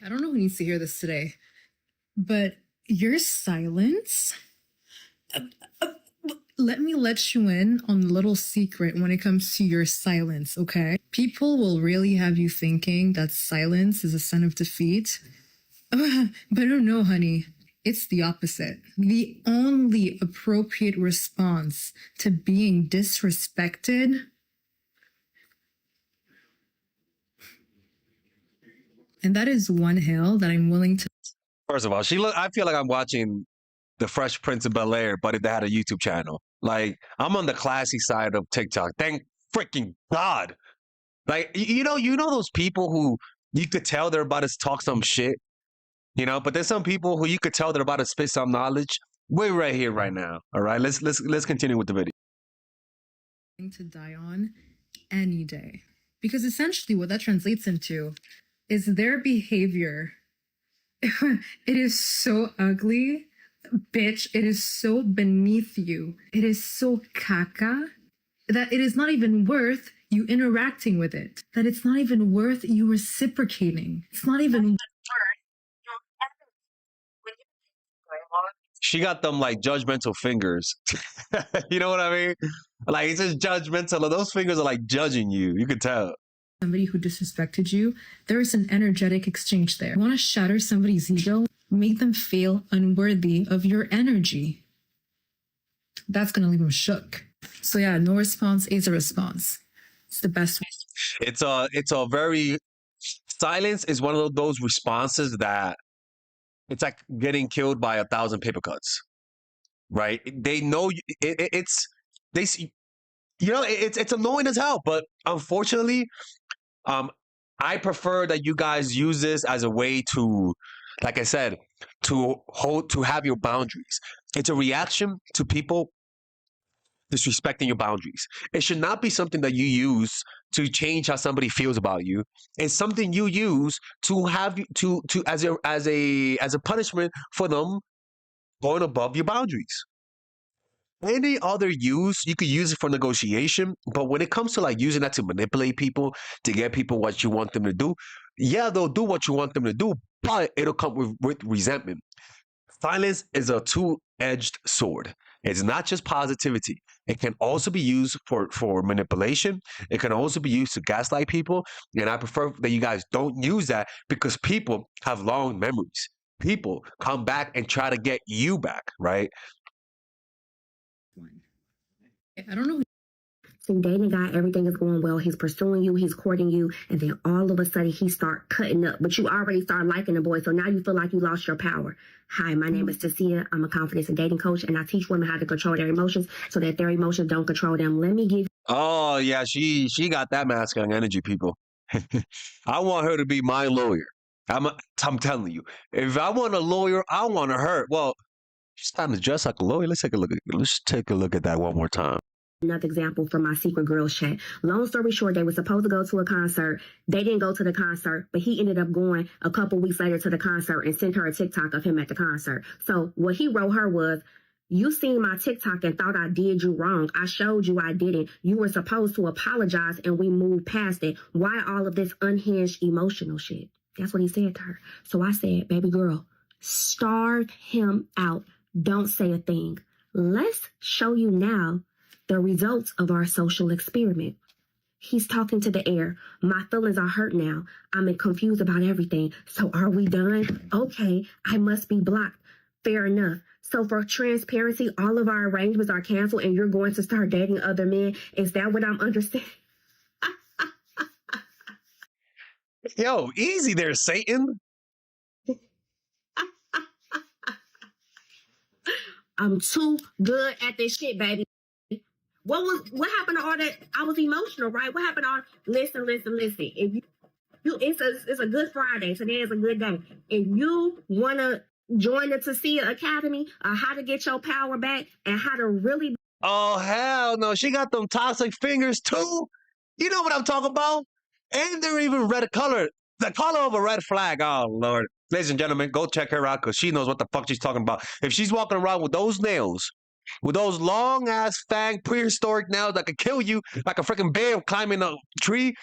I don't know who needs to hear this today, but your silence. uh, uh, Let me let you in on a little secret when it comes to your silence, okay? People will really have you thinking that silence is a sign of defeat. But oh no, honey. It's the opposite. The only appropriate response to being disrespected, and that is one hill that I'm willing to. First of all, I feel like I'm watching The Fresh Prince of Bel-Air, but if they had a YouTube channel. Like, I'm on the classy side of TikTok. Thank freaking God. Like, you know those people who you could tell they're about to talk some shit, but there's some people who you could tell they're about to spit some knowledge. We're right here, right now. All right, let's continue with the video. To die on any day. Because essentially what that translates into is their behavior. It is so ugly. Bitch, it is so beneath you. It is so caca that it is not even worth you interacting with it. That it's not even worth you reciprocating. It's not even worth. She got them like judgmental fingers. You know what I mean? Like, it's just judgmental. Those fingers are like judging you. You can tell. Somebody who disrespected you, there is an energetic exchange there. You want to shatter somebody's ego? Make them feel unworthy of your energy. That's going to leave them shook. So yeah, no response is a response. It's the best way. It's a very, silence is one of those responses that it's like getting killed by 1,000 paper cuts, right? They know it's annoying as hell, but unfortunately, I prefer that you guys use this as a way to, like I said, to have your boundaries. It's a reaction to people disrespecting your boundaries. It should not be something that you use to change how somebody feels about you. It's something you use to have to as a punishment for them going above your boundaries. Any other use, you could use it for negotiation, but when it comes to like using that to manipulate people, to get people what you want them to do, yeah, they'll do what you want them to do, but it'll come with resentment. Silence is a two-edged sword. It's not just positivity. It can also be used for manipulation. It can also be used to gaslight people. And I prefer that you guys don't use that because people have long memories. People come back and try to get you back, right? I don't know. So dating guy, everything is going well. He's pursuing you, he's courting you, and then all of a sudden he start cutting up. But you already start liking the boy, so now you feel like you lost your power. Hi, my name is Tasia. I'm a confidence and dating coach, and I teach women how to control their emotions so that their emotions don't control them. Let me give. Oh yeah, she got that masculine energy, people. I want her to be my lawyer. I'm telling you, if I want a lawyer, I want her. Well, she's kind of dressed like a lawyer. Let's take a look at that one more time. Another example from my secret girls chat. Long story short, they were supposed to go to a concert. They didn't go to the concert, but he ended up going a couple weeks later to the concert and sent her a TikTok of him at the concert. So what he wrote her was, you seen my TikTok and thought I did you wrong. I showed you I didn't. You were supposed to apologize and we moved past it. Why all of this unhinged emotional shit? That's what he said to her. So I said, baby girl, starve him out. Don't say a thing. Let's show you now the results of our social experiment. He's talking to the air. My feelings are hurt now. I'm confused about everything. So are we done? Okay, I must be blocked. Fair enough. So for transparency, all of our arrangements are canceled and you're going to start dating other men. Is that what I'm understanding? Yo, easy there, Satan. I'm too good at this shit, baby. What happened to all that? I was emotional, right? What happened to all? Listen. If you it's a good Friday. Today is a good day. If you wanna join the Tasia Academy, how to get your power back and how to really. Oh hell no! She got them toxic fingers too. You know what I'm talking about? And they're even red color. The color of a red flag. Oh Lord, ladies and gentlemen, go check her out because she knows what the fuck she's talking about. If she's walking around with those nails, with those long ass fang prehistoric nails that could kill you like a freaking bear climbing a tree,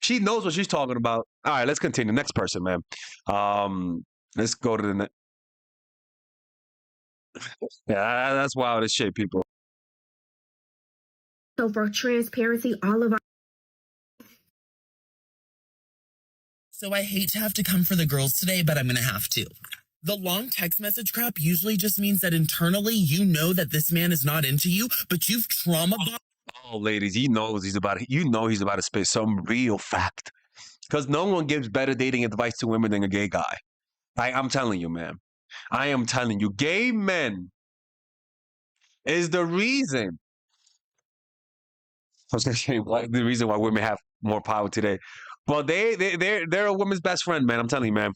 She knows what she's talking about. All right, let's continue. Next person, man. Let's go to the next. Yeah, that's wild as shit, people. So for transparency, all of our So I hate to have to come for the girls today, but I'm going to have to. The long text message crap usually just means that internally you know that this man is not into you, but you've trauma bonded. Oh, ladies, he knows he's about to, you know he's about to spit some real fact. Because no one gives better dating advice to women than a gay guy. I'm telling you, man. I am telling you, gay men is the reason. I was gonna say the reason why women have more power today. Well, they're a woman's best friend, man. I'm telling you, man.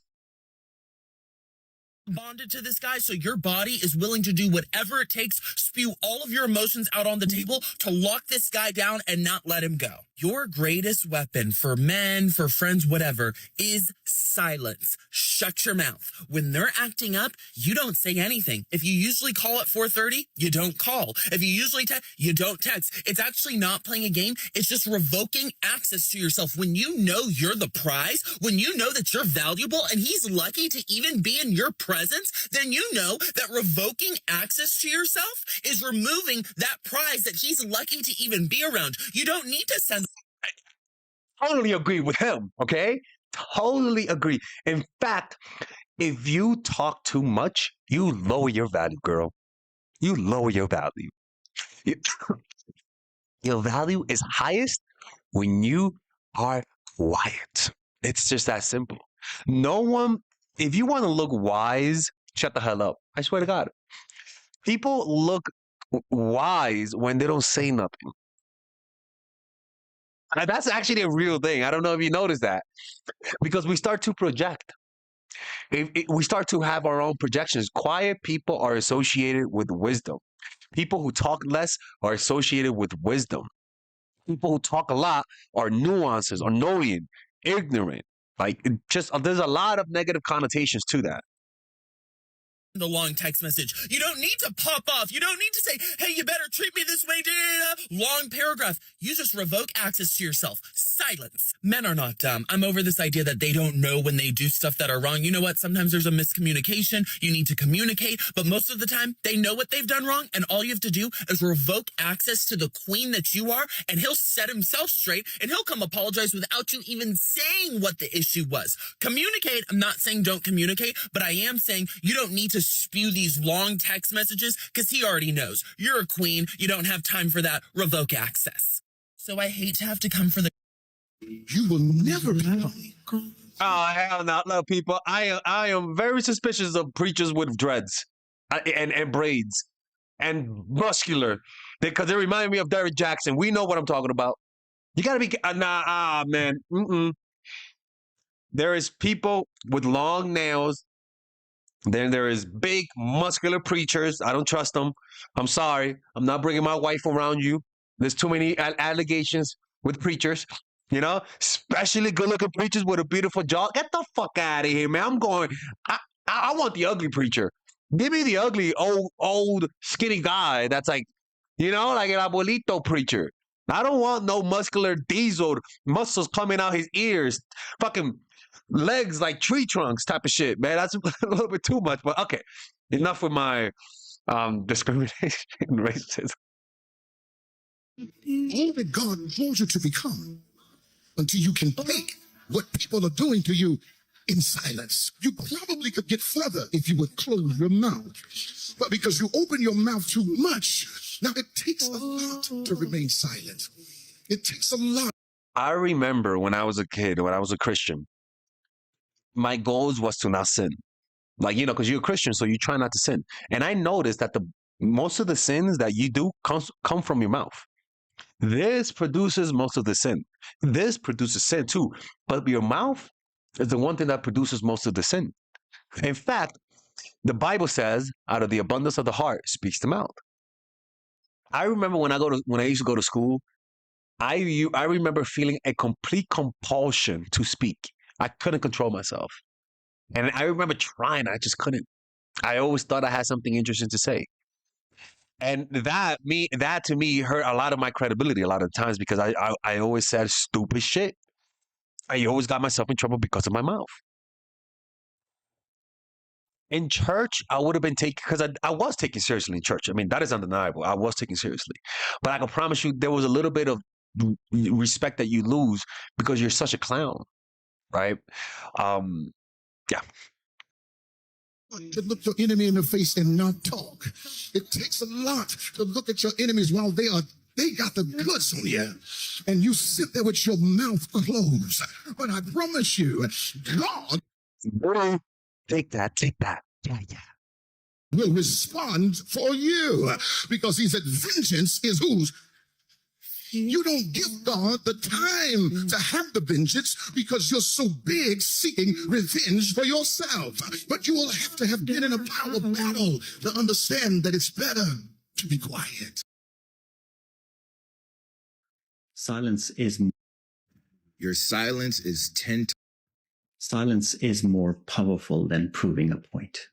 Bonded to this guy, so your body is willing to do whatever it takes, spew all of your emotions out on the table to lock this guy down and not let him go. Your greatest weapon for men, for friends, whatever, is silence. Shut your mouth. When they're acting up, you don't say anything. If you usually call at 4:30, you don't call. If you usually text, you don't text. It's actually not playing a game. It's just revoking access to yourself. When you know you're the prize, when you know that you're valuable and he's lucky to even be in your presence, then you know that revoking access to yourself is removing that prize that he's lucky to even be around. You don't need to send. Totally agree with him, okay? Totally agree. In fact, if you talk too much, you lower your value, girl. You lower your value. You- Your value is highest when you are quiet. It's just that simple. No one, if you want to look wise, shut the hell up. I swear to God. People look wise when they don't say nothing. And that's actually a real thing. I don't know if you noticed that. Because we start to project. We start to have our own projections. Quiet people are associated with wisdom. People who talk less are associated with wisdom. People who talk a lot are nuances, annoying, ignorant. Like there's a lot of negative connotations to that. A long text message. You don't need to pop off. You don't need to say, hey, you better treat me this way. Long paragraph. You just revoke access to yourself. Silence. Men are not dumb. I'm over this idea that they don't know when they do stuff that are wrong. You know what? Sometimes there's a miscommunication. You need to communicate, but most of the time they know what they've done wrong. And all you have to do is revoke access to the queen that you are, and he'll set himself straight and he'll come apologize without you even saying what the issue was. Communicate. I'm not saying don't communicate, but I am saying you don't need to spew these long text messages because he already knows you're a queen. You don't have time for that. Revoke access. So I hate to have to come for the. You will never become. Oh hell no, no, people! I am very suspicious of preachers with dreads and braids and muscular because they remind me of Derek Jackson. We know what I'm talking about. You gotta be man. There is people with long nails. Then there is big muscular preachers. I don't trust them. I'm sorry. I'm not bringing my wife around you. There's too many allegations with preachers. You know, especially good-looking preachers with a beautiful jaw. Get the fuck out of here, man. I'm going. I want the ugly preacher. Give me the ugly old skinny guy. That's like, you know, like an abuelito preacher. I don't want no muscular diesel muscles coming out his ears. Fucking legs like tree trunks type of shit, man. That's a little bit too much. But okay, enough with my discrimination and racism. All that God wants you to become until you can take what people are doing to you in silence. You probably could get further if you would close your mouth. But because you open your mouth too much, now it takes a lot to remain silent. It takes a lot. I remember when I was a kid, when I was a Christian, my goals was to not sin. Like, you know, because you're a Christian, so you try not to sin. And I noticed that most of the sins that you do come from your mouth. This produces most of the sin. This produces sin too. But your mouth is the one thing that produces most of the sin. In fact, the Bible says, out of the abundance of the heart speaks the mouth. I remember when I used to go to school, I remember feeling a complete compulsion to speak. I couldn't control myself. And I remember trying, I just couldn't. I always thought I had something interesting to say. And that to me hurt a lot of my credibility a lot of times because I always said stupid shit. I always got myself in trouble because of my mouth. In church, I would have been taken because I was taken seriously in church. I mean, that is undeniable. I was taken seriously. But I can promise you there was a little bit of respect that you lose because you're such a clown, right? Um, yeah. To look your enemy in the face and not talk. It takes a lot to look at your enemies while they got the goods on you. And you sit there with your mouth closed. But I promise you, God Take that. Yeah. will respond for you because he said, vengeance is whose? You don't give God the time to have the vengeance because you're so big seeking revenge for yourself. But you will have to have been in a power battle to understand that it's better to be quiet. Silence is Your silence is 10 silence is more powerful than proving a point.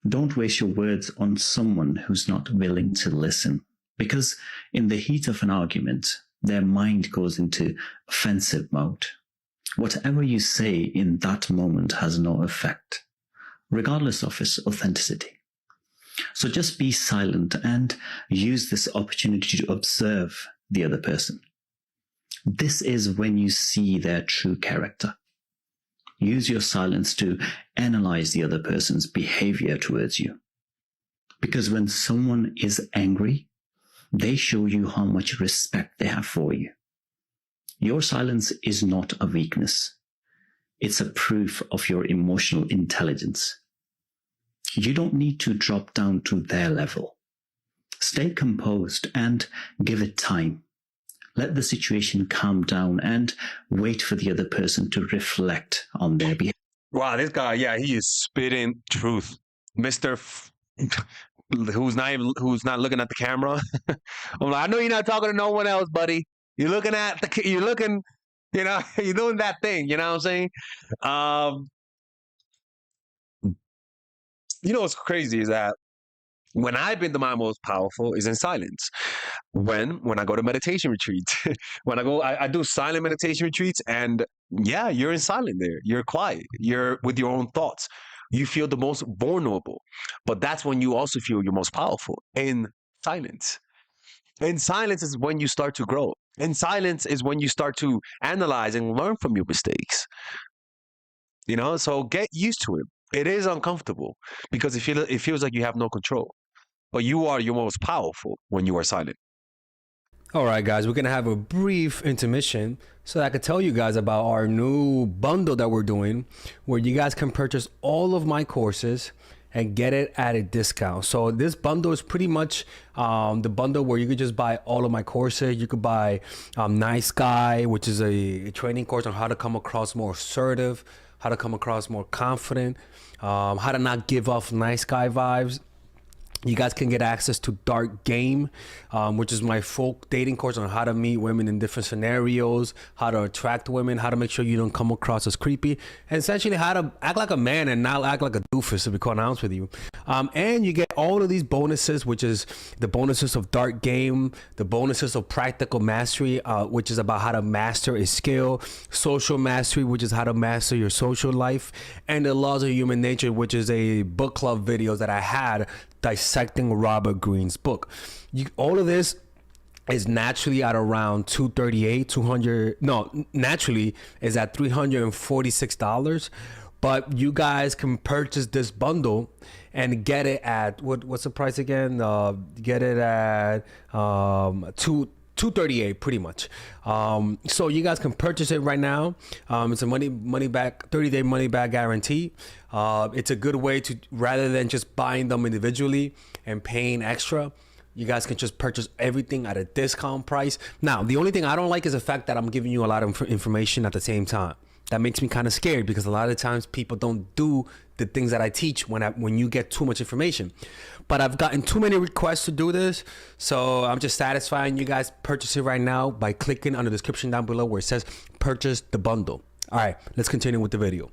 Don't waste your words on someone who's not willing to listen, because in the heat of an argument, their mind goes into offensive mode. Whatever you say in that moment has no effect, regardless of its authenticity. So just be silent and use this opportunity to observe the other person. This is when you see their true character. Use your silence to analyze the other person's behavior towards you. Because when someone is angry, they show you how much respect they have for you. Your silence is not a weakness. It's a proof of your emotional intelligence. You don't need to drop down to their level. Stay composed and give it time. Let the situation calm down and wait for the other person to reflect on their behavior. Wow, this guy, yeah, he is spitting truth. Mr. Who's not looking at the camera. I'm like, I know you're not talking to no one else, buddy. You're looking, you're doing that thing, you know what I'm saying? You know what's crazy is that when I've been my most powerful is in silence. When I go to meditation retreats, I do silent meditation retreats, and yeah, you're in silence there. You're quiet. You're with your own thoughts. You feel the most vulnerable, but that's when you also feel your most powerful in silence. In silence is when you start to grow. In silence is when you start to analyze and learn from your mistakes. You know, so get used to it. It is uncomfortable because it feels like you have no control. But you are your most powerful when you are silent. All right, guys, we're going to have a brief intermission so that I could tell you guys about our new bundle that we're doing where you guys can purchase all of my courses and get it at a discount. So this bundle is pretty much the bundle where you could just buy all of my courses. You could buy Nice Guy, which is a training course on how to come across more assertive, how to come across more confident, how to not give off nice guy vibes. You guys can get access to Dark Game, which is my full dating course on how to meet women in different scenarios, how to attract women, how to make sure you don't come across as creepy, and essentially how to act like a man and not act like a doofus, to be quite honest with you. And you get all of these bonuses, which is the bonuses of Dark Game, the bonuses of Practical Mastery, which is about how to master a skill, Social Mastery, which is how to master your social life, and the Laws of Human Nature, which is a book club videos that I had dissecting Robert Greene's book. All of this is naturally at around naturally is at $346, but you guys can purchase this bundle and get it at what's the price again? Get it at $238 pretty much. So you guys can purchase it right now. It's a money back 30-day money back guarantee. It's a good way to, rather than just buying them individually and paying extra, you guys can just purchase everything at a discount price. Now, the only thing I don't like is the fact that I'm giving you a lot of information at the same time. That makes me kind of scared because a lot of times people don't do the things that I teach when you get too much information. But I've gotten too many requests to do this, so I'm just satisfying you guys. Purchase it right now by clicking on the description down below where it says purchase the bundle. All right, let's continue with the video.